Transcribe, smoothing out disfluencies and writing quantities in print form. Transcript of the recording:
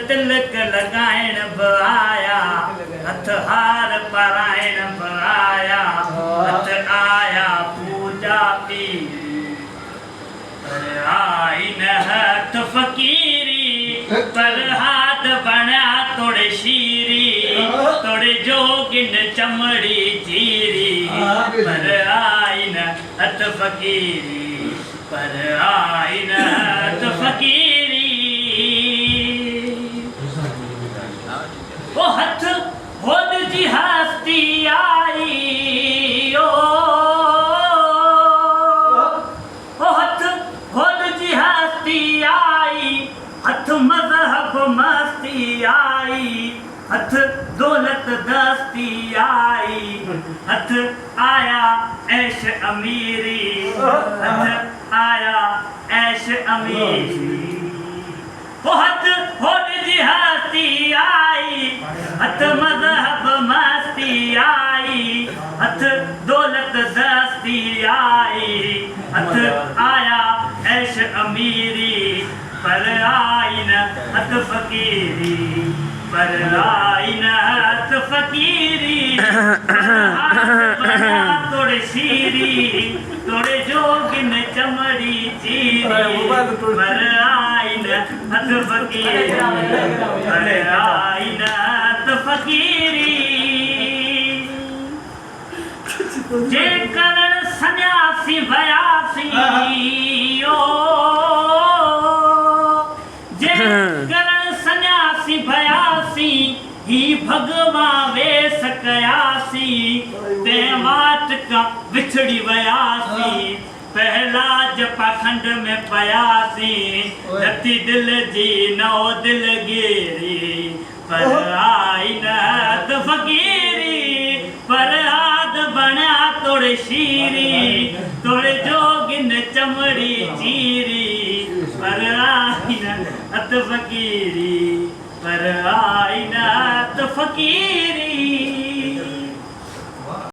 तिलक लगाइण बि आया, हथ हार पाराइण बि आया, हथ आया पूजा पीरी, पर आई न हथ फ़कीरी, पर हाथ बणिया तोड़े शीरी, तोड़े जोगिन चमड़ी जीरी, पर आई न हथ फ़कीरी, पर आई न हथ फ़कीरी। ओ हथ होद जी हस्ती आई, ओ हथ होद जी हस्ती आई, हथ मज़हब मस्ती आई, हथ दौलत दस्ती आई, हथ आया ऐश अमीरी, हथ आया ऐश अमीरी। ओ हथ होद जी हस्ती आई, हथ मज़हब मस्ती आई, हथ दौलत दस्ती आई, हथ आया ऐश अमीरी, पर आई न हथ फ़कीरी, पर आई न हथ फ़कीरी, तोड़े शीरी, तोड़े जोगिन चमड़ी चीरी, पर आई न हथ फ़कीरी, पर आई न हथ फ़कीरी। जे करण सन्यासी वयासी, ओ जे करण सन्यासी भयासी, ही भगवा वेस कयासी, ते वाट का विछड़ी वयासी, पहला जपाखंड में पयासी, रती दिल जी नौ दिलगिरी, पर आई न हथ फ़कीरी, पर हाथ बणिया तोड़े शीरी, तोड़े जोगिन चमड़ी चीरी, पर आई न हथ फ़कीरी, पर आई न हथ फ़कीरी।